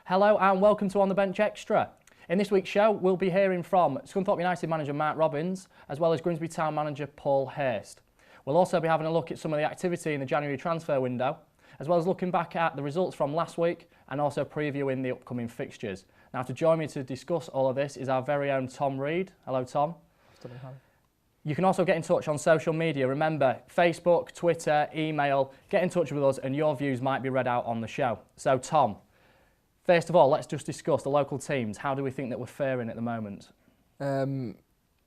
Hello and welcome to On the Bench Extra. In this week's show, we'll be hearing from Scunthorpe United manager Mark Robbins, as well as Grimsby Town manager Paul Hurst. We'll also be having a look at some of the activity in the January transfer window, as well as looking back at the results from last week and also previewing the upcoming fixtures. Now, to join me to discuss all of this is our very own Tom Reid. Hello, Tom. You can also get in touch on social media. Remember, Facebook, Twitter, email, get in touch with us and your views might be read out on the show. So, Tom, first of all, let's just discuss the local teams. How do we think that we're faring at the moment?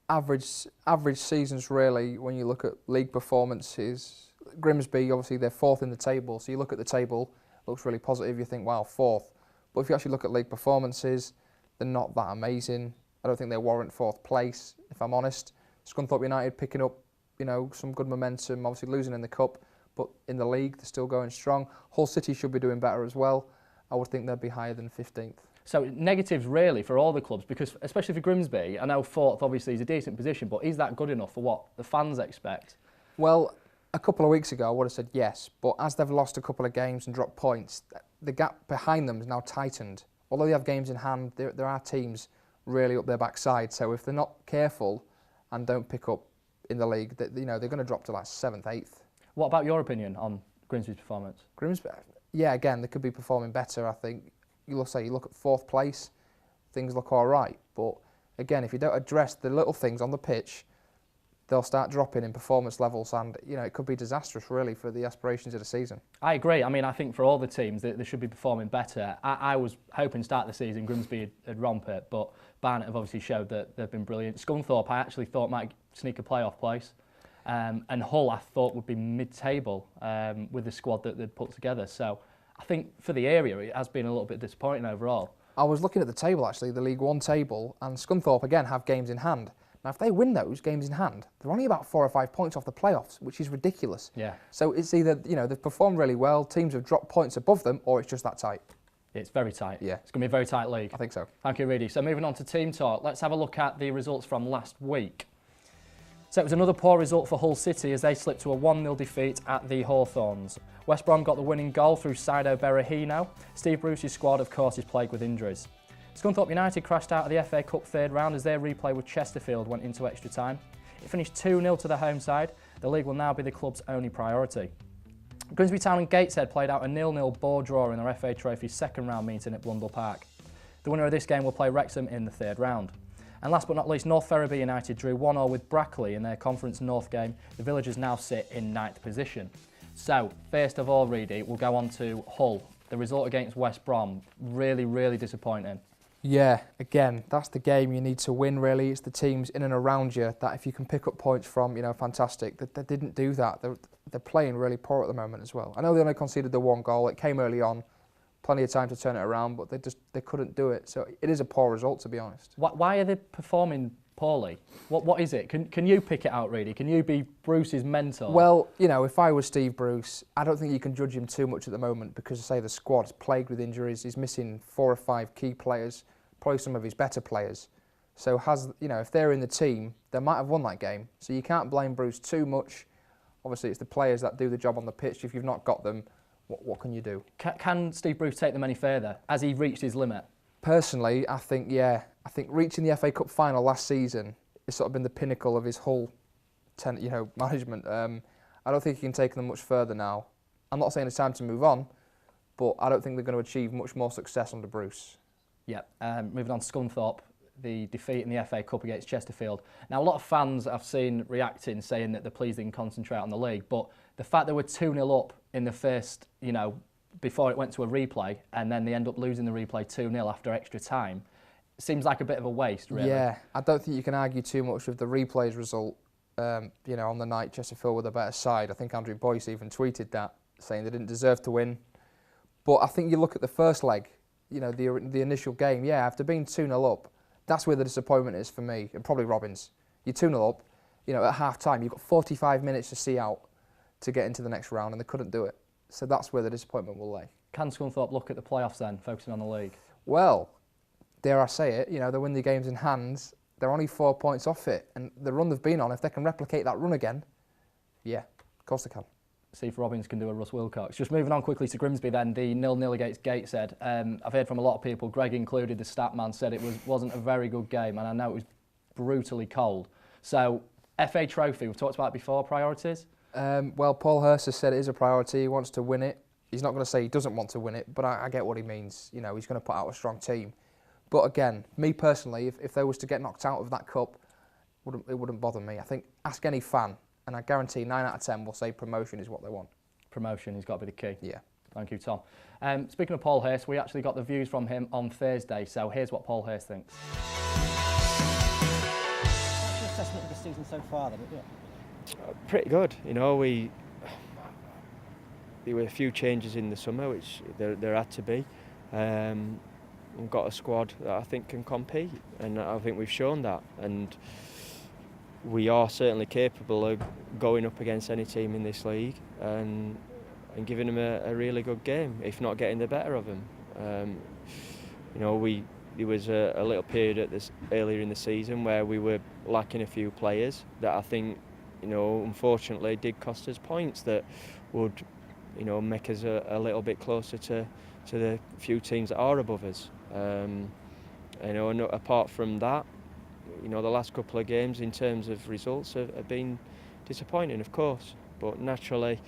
Average seasons, really, when you look at league performances. Grimsby, obviously, they're fourth in the table. So you look at the table, looks really positive. You think, wow, fourth. But if you actually look at league performances, they're not that amazing. I don't think they warrant fourth place, if I'm honest. Scunthorpe United picking up, some good momentum, obviously losing in the cup, but in the league, they're still going strong. Hull City should be doing better as well. I would think they'd be higher than 15th. So negatives really for all the clubs, because especially for Grimsby, I know fourth obviously is a decent position, but is that good enough for what the fans expect? Well, a couple of weeks ago I would have said yes, but as they've lost a couple of games and dropped points, the gap behind them is now tightened. Although they have games in hand, there are teams really up their backside, so if they're not careful and don't pick up in the league, they're going to drop to like 7th, 8th. What about your opinion on Grimsby's performance? Grimsby, yeah, again, they could be performing better, I think. You look at 4th place, things look all right. But again, if you don't address the little things on the pitch, they'll start dropping in performance levels and, it could be disastrous, really, for the aspirations of the season. I agree. I mean, I think for all the teams, they should be performing better. I was hoping to start the season, Grimsby had romp it, but Barnet have obviously showed that they've been brilliant. Scunthorpe, I actually thought might sneak a playoff place. And Hull, I thought, would be mid-table with the squad that they'd put together. So I think for the area, it has been a little bit disappointing overall. I was looking at the table, actually, the League One table, and Scunthorpe, again, have games in hand. Now, if they win those games in hand, they're only about 4 or 5 points off the playoffs, which is ridiculous. Yeah. So it's either, they've performed really well, teams have dropped points above them, or it's just that tight. It's very tight. Yeah. It's going to be a very tight league. I think so. Thank you, Reedy. So moving on to Teamtaught, let's have a look at the results from last week. So it was another poor result for Hull City as they slipped to a 1-0 defeat at the Hawthorns. West Brom got the winning goal through Saido Berahino. Steve Bruce's squad, of course, is plagued with injuries. Scunthorpe United crashed out of the FA Cup third round as their replay with Chesterfield went into extra time. It finished 2-0 to the home side. The league will now be the club's only priority. Grimsby Town and Gateshead played out a 0-0 ball draw in their FA Trophy second round meeting at Blundell Park. The winner of this game will play Wrexham in the third round. And last but not least, North Ferriby United drew 1-0 with Brackley in their Conference North game. The Villagers now sit in 9th position. So, first of all, Reedy, we'll go on to Hull. The result against West Brom, really, really disappointing. Yeah, again, that's the game you need to win, really. It's the teams in and around you that if you can pick up points from, fantastic. They didn't do that. They're playing really poor at the moment as well. I know they only conceded the 1 goal. It came early on. Plenty of time to turn it around, but they couldn't do it. So it is a poor result, to be honest. Why are they performing poorly? What is it? Can you pick it out, really? Can you be Bruce's mentor? Well, if I was Steve Bruce, I don't think you can judge him too much at the moment because, I say, the squad's plagued with injuries. He's missing 4 or 5 key players, probably some of his better players. So if they're in the team, they might have won that game. So you can't blame Bruce too much. Obviously, it's the players that do the job on the pitch. If you've not got them, what can you do? Can Steve Bruce take them any further? Has he reached his limit? Personally, I think, yeah. I think reaching the FA Cup final last season has sort of been the pinnacle of his whole management. I don't think he can take them much further now. I'm not saying it's time to move on, but I don't think they're going to achieve much more success under Bruce. Yeah, moving on to Scunthorpe, the defeat in the FA Cup against Chesterfield. Now, a lot of fans I've seen reacting, saying that they're pleased they can concentrate on the league, but the fact they were 2-0 up in the first, before it went to a replay, and then they end up losing the replay 2-0 after extra time, seems like a bit of a waste, really. Yeah, I don't think you can argue too much with the replay's result, on the night Chesterfield were the better side. I think Andrew Boyce even tweeted that, saying they didn't deserve to win. But I think you look at the first leg, the initial game, yeah, after being 2-0 up, that's where the disappointment is for me, and probably Robbins. You're 2-0 up, at half-time, you've got 45 minutes to see out to get into the next round, and they couldn't do it. So that's where the disappointment will lay. Can Scunthorpe look at the playoffs then, focusing on the league? Well, dare I say it, they win the games in hand, they're only 4 points off it, and the run they've been on, if they can replicate that run again, yeah, of course they can. see if Robbins can do a Russ Wilcox. Just moving on quickly to Grimsby then, the 0-0 against Gateshead. I've heard from a lot of people, Greg included, the stat man said it wasn't a very good game, and I know it was brutally cold. So, FA Trophy, we've talked about it before, priorities? Well, Paul Hurst has said it is a priority, he wants to win it. He's not going to say he doesn't want to win it, but I get what he means. You know, he's going to put out a strong team. But again, me personally, if they was to get knocked out of that cup, it wouldn't bother me. I think, ask any fan, and I guarantee 9 out of 10 will say promotion is what they want. Promotion has got to be the key. Yeah. Thank you, Tom. Speaking of Paul Hurst, we actually got the views from him on Thursday, so here's what Paul Hurst thinks. What's your assessment of the season so far then? Pretty good. You know, there were a few changes in the summer, which there had to be. We've got a squad that I think can compete, and I think we've shown that. And we are certainly capable of going up against any team in this league and giving them a really good game, if not getting the better of them. You know, there was a little period earlier in the season where we were lacking a few players that I think, you know, unfortunately did cost us points that would, you know, make us a little bit closer to the few teams that are above us. You know, and apart from that, you know, the last couple of games in terms of results have been disappointing, of course. But naturally,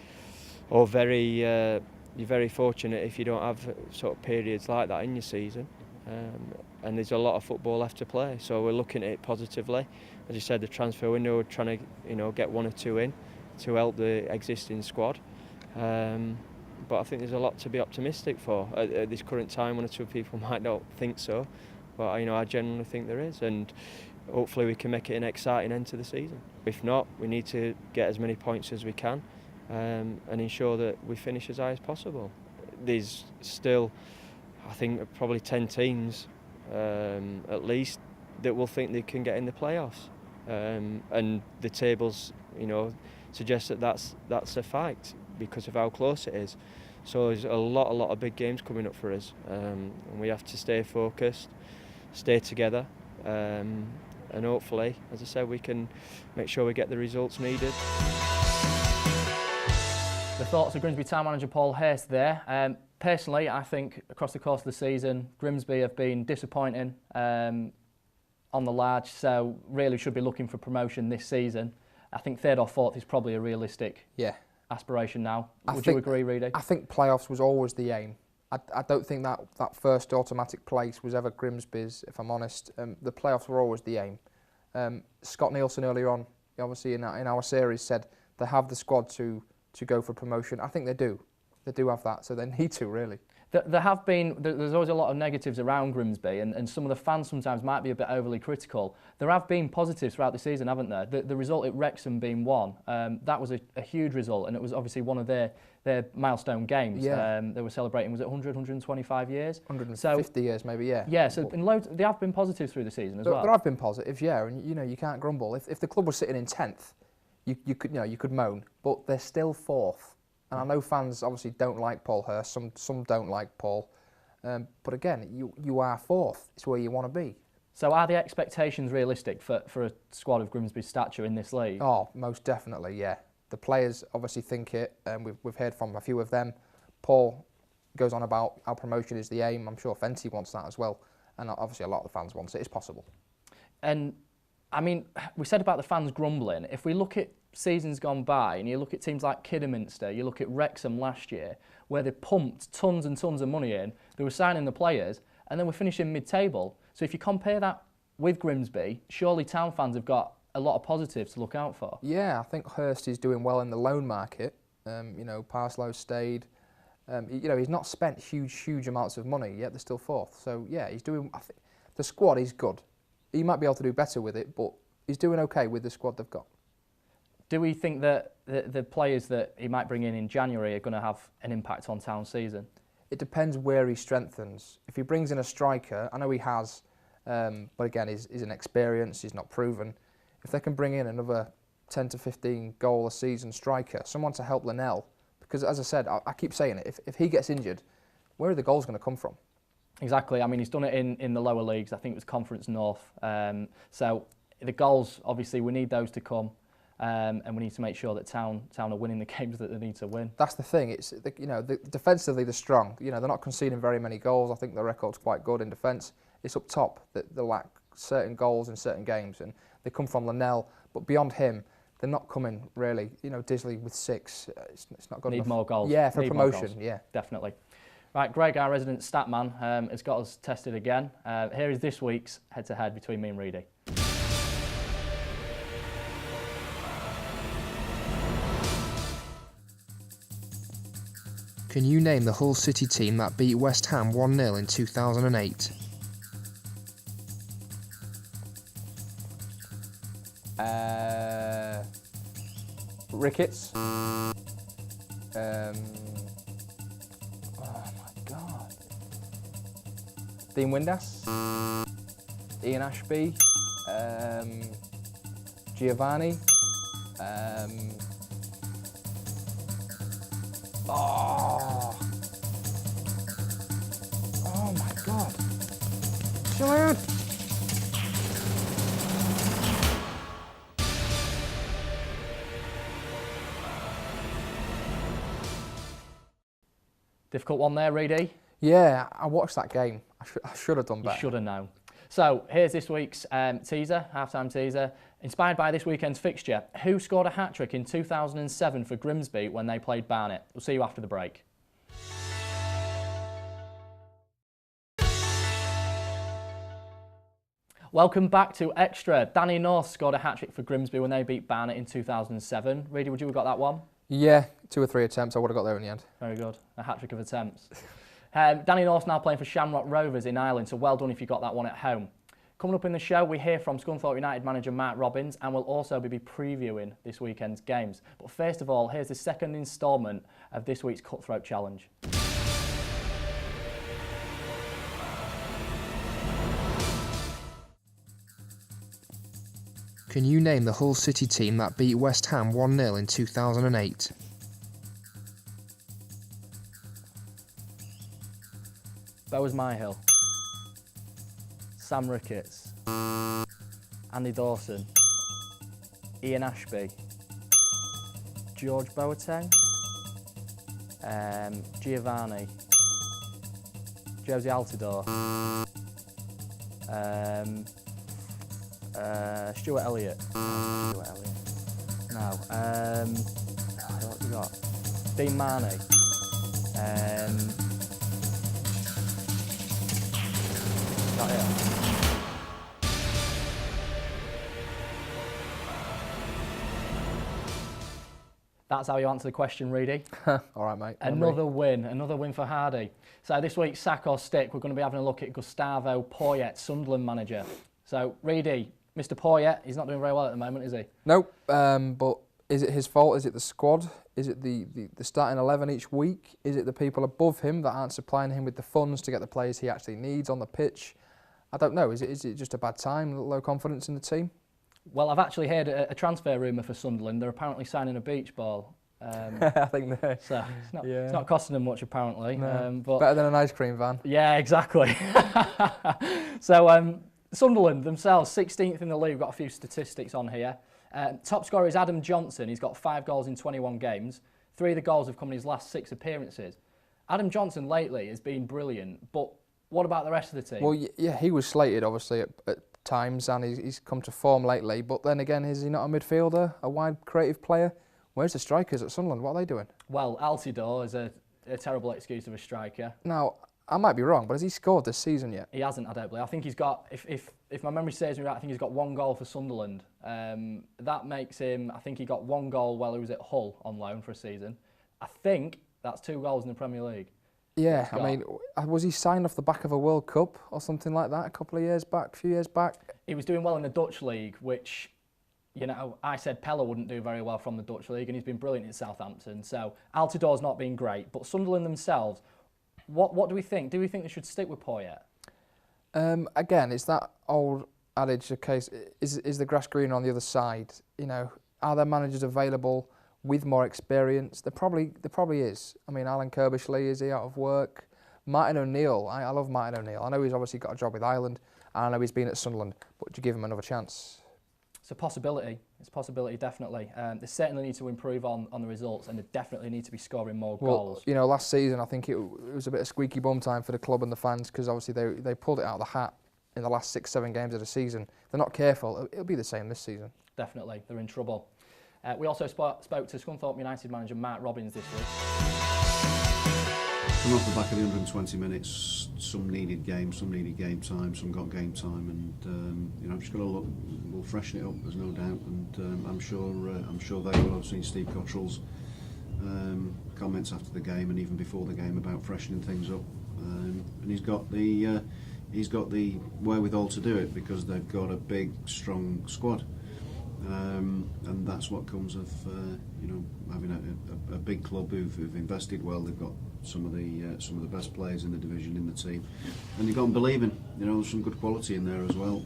you're very fortunate if you don't have sort of periods like that in your season. And there's a lot of football left to play, so we're looking at it positively. As you said, the transfer window, we're trying to, you know, get 1 or 2 in to help the existing squad. But I think there's a lot to be optimistic for. At this current time, 1 or 2 people might not think so, but you know, I genuinely think there is, and hopefully we can make it an exciting end to the season. If not, we need to get as many points as we can and ensure that we finish as high as possible. There's still, I think, probably 10 teams at least that will think they can get in the playoffs, and the tables, you know, suggest that that's a fact because of how close it is. So there's a lot of big games coming up for us, and we have to stay focused, stay together, and hopefully, as I said, we can make sure we get the results needed. The thoughts of Grimsby Town manager Paul Hurst there. Personally, I think across the course of the season, Grimsby have been disappointing on the large, so really should be looking for promotion this season. I think 3rd or 4th is probably a realistic aspiration now. Would you agree, Reedy? I think playoffs was always the aim. I don't think that first automatic place was ever Grimsby's, if I'm honest. The playoffs were always the aim. Scott Nielsen earlier on, obviously in our series, said they have the squad to go for promotion. I think they do. They do have that, so they need to, really. There's always a lot of negatives around Grimsby, and some of the fans sometimes might be a bit overly critical. There have been positives throughout the season, haven't there? The result at Wrexham being 1, that was a huge result, and it was obviously one of their milestone games. Yeah. They were celebrating, was it 125 years? 150 years, maybe, yeah. Yeah, so there have been positives through the season as well. There have been positives, yeah, and you know, you can't grumble. If the club was sitting in 10th, you could moan, but they're still 4th. And I know fans obviously don't like Paul Hurst, some don't like Paul, but again, you are 4th, it's where you want to be. So are the expectations realistic for a squad of Grimsby's stature in this league? Oh, most definitely, yeah. The players obviously think it, and we've heard from a few of them. Paul goes on about how promotion is the aim. I'm sure Fenty wants that as well, and obviously a lot of the fans want it. It's possible. And I mean, we said about the fans grumbling. If we look at seasons gone by and you look at teams like Kidderminster, you look at Wrexham last year, where they pumped tons and tons of money in, they were signing the players, and then we're finishing mid-table. So if you compare that with Grimsby, surely Town fans have got a lot of positives to look out for. Yeah, I think Hurst is doing well in the loan market. You know, Parslow stayed. You know, he's not spent huge amounts of money, yet they're still 4th. So yeah, he's doing. I think the squad is good. He might be able to do better with it, but he's doing okay with the squad they've got. Do we think that the players that he might bring in January are going to have an impact on Town's season? It depends where he strengthens. If he brings in a striker, I know he has, but again, he's inexperienced, he's not proven. If they can bring in another 10 to 15 goal a season striker, someone to help Linnell, because as I said, I keep saying it, if he gets injured, where are the goals going to come from? Exactly. I mean, he's done it in the lower leagues. I think it was Conference North. So the goals, obviously, we need those to come. and we need to make sure that Town are winning the games that they need to win. That's the thing. It's defensively they're strong. They're not conceding very many goals. I think the record's quite good in defence. It's up top that they lack certain goals in certain games, and they come from Linnell. But beyond him, they're not coming really. Disley with 6, it's not good enough. Need more goals. Yeah, for Need more promotion. goals. Yeah, Definitely. Right, Greg, our resident stat man, has got us tested again. Here is this week's head-to-head between me and Reedy. Can you name the Hull City team that beat West Ham 1-0 in 2008? Ricketts. Oh my God. Dean Windass. Ian Ashby. Giovanni. Oh my God. Julian! Difficult one there, Reedy. Yeah, I watched that game. I should have done better. You should have known. So here's this week's teaser, halftime teaser. Inspired by this weekend's fixture, who scored a hat-trick in 2007 for Grimsby when they played Barnet? We'll see you after the break. Welcome back to Extra. Danny North scored a hat-trick for Grimsby when they beat Barnet in 2007. Reedy, would you have got that one? Yeah, 2 or 3 attempts. I would have got there in the end. Very good. A hat-trick of attempts. Danny North's now playing for Shamrock Rovers in Ireland, so well done if you got that one at home. Coming up in the show, we hear from Scunthorpe United manager Mark Robbins, and we'll also be previewing this weekend's games. But first of all, here's the second instalment of this week's Cutthroat Challenge. Can you name the Hull City team that beat West Ham 1-0 in 2008? Bowers Myhill, Sam Ricketts, Andy Dawson, Ian Ashby, George Boateng, Giovanni, Josie Altidore, Stuart Elliott. Stuart Elliott. No. What have we got? Dean Marney. Not it. That's how you answer the question, Reedy. All right, mate. Another win for Hardy. So this week's Sack or Stick, we're going to be having a look at Gustavo Poyet, Sunderland manager. So, Reedy, Mr. Poyet, he's not doing very well at the moment, is he? Nope, but is it his fault? Is it the squad? Is it the starting 11 each week? Is it the people above him that aren't supplying him with the funds to get the players he actually needs on the pitch? I don't know. Is it just a bad time, low confidence in the team? Well, I've actually heard a transfer rumour for Sunderland. They're apparently signing a beach ball. I think they. So it's not costing them much, apparently. No. But better than an ice cream van. Yeah, exactly. So Sunderland themselves, 16th in the league. We've got a few statistics on here. Top scorer is Adam Johnson. He's got 5 goals in 21 games. 3 of the goals have come in his last 6 appearances. Adam Johnson lately has been brilliant, but what about the rest of the team? Well, yeah, he was slated, obviously, at times, and he's come to form lately. But then again, is he not a midfielder, a wide creative player? Where's the strikers at Sunderland? What are they doing? Well, Altidore is a terrible excuse of a striker. Now, I might be wrong, but has he scored this season yet? He hasn't, I don't believe. I think he's got, if my memory serves me right, I think he's got 1 goal for Sunderland. That makes him, I think he got 1 goal while he was at Hull on loan for a season. I think that's 2 goals in the Premier League. Yeah, I mean, was he signed off the back of a World Cup or something like that a few years back? He was doing well in the Dutch League, which, you know, I said Pella wouldn't do very well from the Dutch League, and he's been brilliant in Southampton. So Altidore's not been great, but Sunderland themselves, what do we think? Do we think they should stick with Poyet? Again, it's that old adage, a case, is the grass green on the other side? You know, are there managers available with more experience? There probably is. I mean, Alan Kirbishley, is he out of work? Martin O'Neill, I love Martin O'Neill. I know he's obviously got a job with Ireland, and I know he's been at Sunderland, but do you give him another chance? It's a possibility. It's a possibility, definitely. They certainly need to improve on the results, and they definitely need to be scoring more goals. You know, last season I think it was a bit of squeaky bum time for the club and the fans, because obviously they pulled it out of the hat in the last 6-7 games of the season. If they're not careful, it'll be the same this season. Definitely, they're in trouble. We also spoke to Scunthorpe United manager Matt Robbins this week. Come off the back of the 120 minutes, some needed games, some needed game time, some got game time, and you know, just got to look. We'll freshen it up, there's no doubt, and I'm sure they will. I've seen Steve Cottrell's comments after the game and even before the game about freshening things up, and he's got the wherewithal to do it, because they've got a big, strong squad. And that's what comes of you know, having a big club who've invested well. They've got some of the best players in the division in the team, and you've got them believing. You know, there's some good quality in there as well.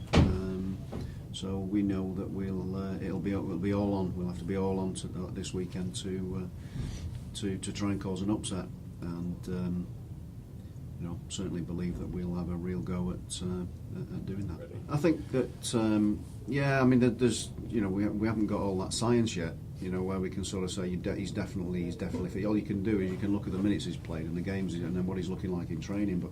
So we know that it'll be all on. We'll have to be all on to this weekend to try and cause an upset, and you know, certainly believe that we'll have a real go at doing that. I think that yeah, I mean, there's, you know, we haven't got all that science yet, you know, where we can sort of say he's definitely fit. All you can do is you can look at the minutes he's played and the games and then what he's looking like in training. But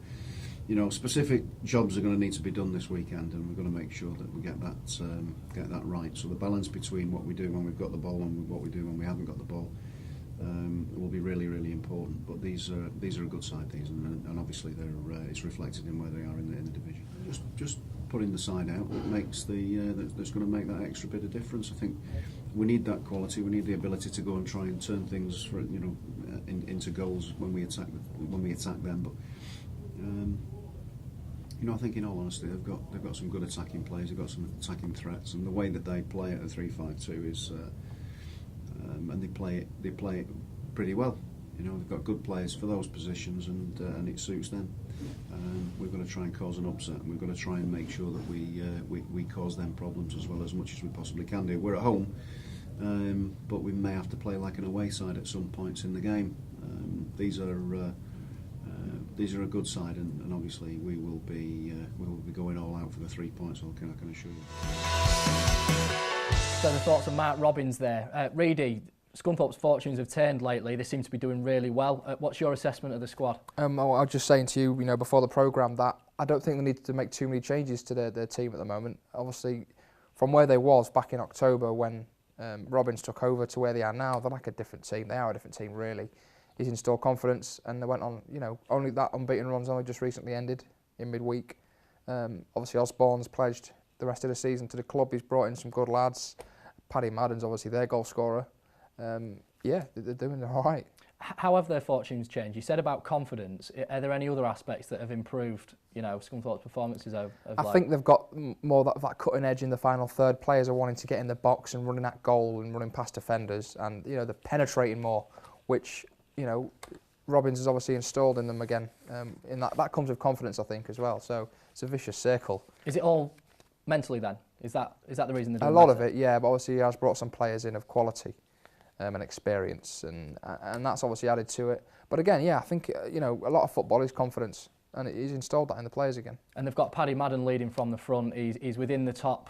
you know, specific jobs are going to need to be done this weekend, and we're going to make sure that we get that right. So the balance between what we do when we've got the ball and what we do when we haven't got the ball will be really, really important. But these are a good side, these, and obviously it's reflected in where they are in the division. Just putting the side out that makes that's going to make that extra bit of difference. I think we need that quality. We need the ability to go and try and turn things for, you know, into goals when we attack them. But you know, I think in all honesty, they've got some good attacking players. They've got some attacking threats, and the way that they play at a 3-5-2 is, and they play it pretty well. You know, they've got good players for those positions, and it suits them. We've got to try and cause an upset, and we've got to try and make sure that we cause them problems as well, as much as we possibly can do. We're at home, but we may have to play like an away side at some points in the game. These are a good side, and obviously we will be going all out for the 3 points. I can assure you. So the thoughts of Matt Robbins there. Reedy, Scunthorpe's fortunes have turned lately. They seem to be doing really well. What's your assessment of the squad? I was just saying to you, you know, before the programme, that I don't think they need to make too many changes to their team at the moment. Obviously, from where they was back in October when Robbins took over to where they are now, they're like a different team. They are a different team, really. He's installed confidence, and they went on, you know, only that unbeaten run's only just recently ended in midweek. Obviously, Osborne's pledged the rest of the season to the club. He's brought in some good lads. Paddy Madden's obviously their goal scorer. Yeah, they're doing all right. How have their fortunes changed? You said about confidence. Are there any other aspects that have improved, you know, Scunthorpe's performances over? I think they've got more that cutting edge in the final third. Players are wanting to get in the box and running at goal and running past defenders, and you know, they're penetrating more, which, you know, Robbins has obviously installed in them again. In that comes with confidence, I think, as well. So it's a vicious circle. Is it all mentally then? Is that the reason they're doing a lot of it? Yeah, but obviously he has brought some players in of quality and experience, and that's obviously added to it. But again, yeah, I think you know, a lot of football is confidence, and he's installed that in the players again. And they've got Paddy Madden leading from the front. He's within the top.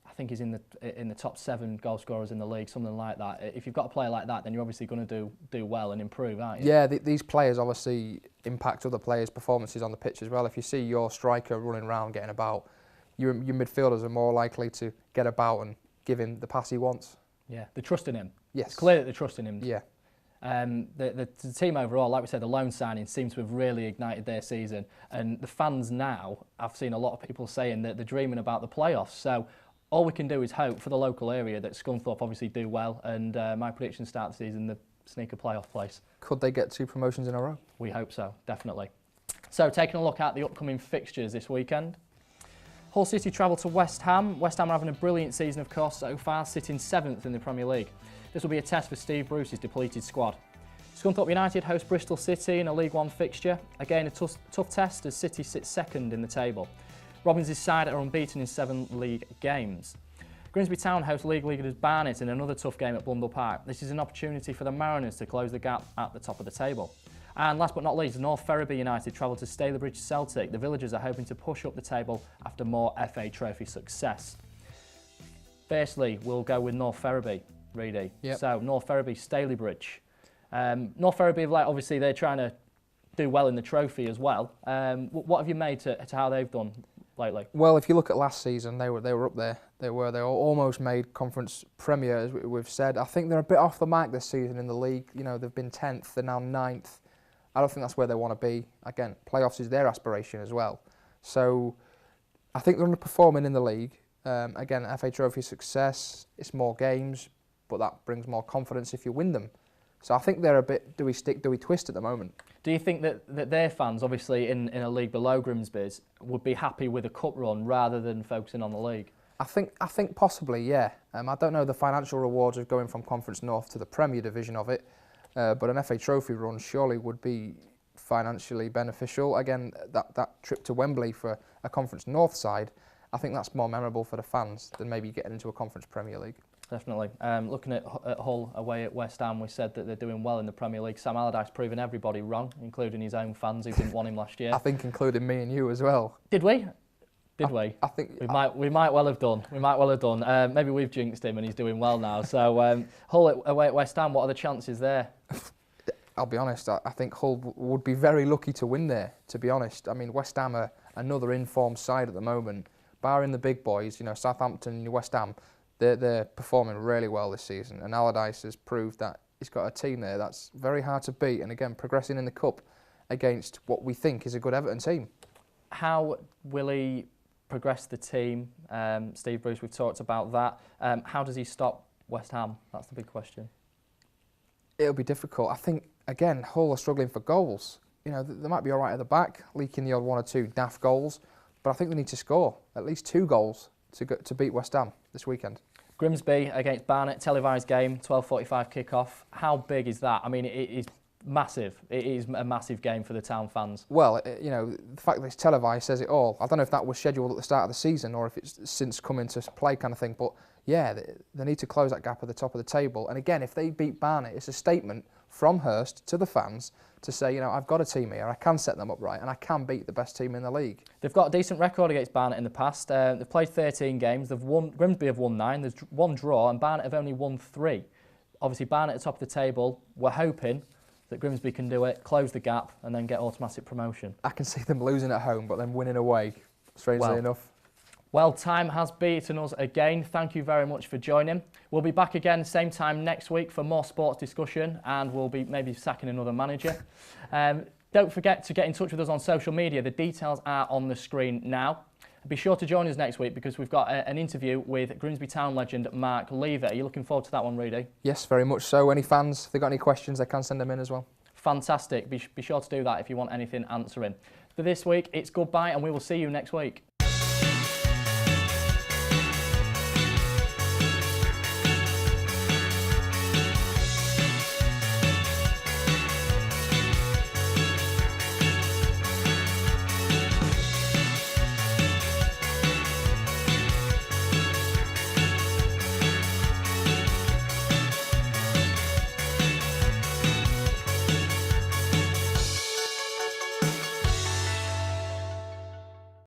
I think he's in the top 7 goal scorers in the league, something like that. If you've got a player like that, then you're obviously going to do well and improve, aren't you? Yeah, these players obviously impact other players' performances on the pitch as well. If you see your striker running around, getting about, your midfielders are more likely to get about and give him the pass he wants. Yeah, they trust in him. Yes. It's clear that they trust in him. Yeah. The team overall, like we said, the loan signing seems to have really ignited their season. And the fans now, I've seen a lot of people saying that they're dreaming about the playoffs. So all we can do is hope for the local area that Scunthorpe obviously do well. And my prediction start the season, the sneaker playoff place. Could they get 2 promotions in a row? We hope so, definitely. So taking a look at the upcoming fixtures this weekend. Hull City travel to West Ham. West Ham are having a brilliant season, of course, so far, sitting 7th in the Premier League. This will be a test for Steve Bruce's depleted squad. Scunthorpe United host Bristol City in a League One fixture. Again, a tough test as City sits 2nd in the table. Robbins' side are unbeaten in 7 league games. Grimsby Town host league leaders Barnet in another tough game at Blundell Park. This is an opportunity for the Mariners to close the gap at the top of the table. And last but not least, North Ferriby United travel to Stalybridge Celtic. The Villagers are hoping to push up the table after more FA Trophy success. Firstly, we'll go with North Ferriby, Reedy. Yep. So North Ferriby, Stalybridge. North Ferriby, like, obviously they're trying to do well in the trophy as well. What have you made to how they've done lately? Well, if you look at last season, they were up there. They almost made conference premier, as we've said. I think they're a bit off the mark this season in the league. You know, they've been 10th, they're now 9th. I don't think that's where they want to be. Again, playoffs is their aspiration as well. So I think they're underperforming in the league. Again, FA Trophy success, it's more games, but that brings more confidence if you win them. So I think they're a bit, do we stick, do we twist at the moment? Do you think that their fans, obviously in a league below Grimsby's, would be happy with a cup run rather than focusing on the league? I think possibly, yeah. I don't know the financial rewards of going from Conference North to the Premier Division of it, but an FA Trophy run surely would be financially beneficial. Again, that trip to Wembley for a Conference North side, I think that's more memorable for the fans than maybe getting into a Conference Premier League. Definitely. Looking at Hull away at West Ham, we said that they're doing well in the Premier League. Sam Allardyce proving everybody wrong, including his own fans who didn't want him last year. I think including me and you as well. Did we? Did we? I think we might well have done. We might well have done. Maybe we've jinxed him and he's doing well now. So Hull away at West Ham, what are the chances there? I'll be honest, I think Hull would be very lucky to win there, to be honest. I mean, West Ham are another informed side at the moment. Barring the big boys, you know, Southampton and West Ham, they're performing really well this season. And Allardyce has proved that he's got a team there that's very hard to beat. And again, progressing in the Cup against what we think is a good Everton team. How will he progress the team? Steve Bruce, we've talked about that. How does he stop West Ham? That's the big question. It'll be difficult. I think, again, Hull are struggling for goals. You know, they might be all right at the back, leaking the odd one or two daft goals, but I think they need to score at least 2 goals to beat West Ham this weekend. Grimsby against Barnet, televised game, 12:45 kickoff. How big is that? I mean, it is massive. It is a massive game for the town fans. Well, you know, the fact that it's televised says it all. I don't know if that was scheduled at the start of the season or if it's since come into play kind of thing, but yeah, they need to close that gap at the top of the table. And again, if they beat Barnet, it's a statement from Hurst to the fans to say, you know, I've got a team here, I can set them up right, and I can beat the best team in the league. They've got a decent record against Barnet in the past. They've played 13 games. Grimsby have won 9. There's 1 draw, and Barnet have only won 3. Obviously, Barnet at the top of the table. We're hoping that Grimsby can do it, close the gap, and then get automatic promotion. I can see them losing at home, but then winning away, strangely enough. Well, time has beaten us again. Thank you very much for joining. We'll be back again same time next week for more sports discussion, and we'll be maybe sacking another manager. Don't forget to get in touch with us on social media. The details are on the screen now. Be sure to join us next week because we've got an interview with Grimsby Town legend Mark Lever. Are you looking forward to that one, Reedy? Yes, very much so. Any fans, if they've got any questions, they can send them in as well. Fantastic. Be sure to do that if you want anything answering. For this week, it's goodbye, and we will see you next week.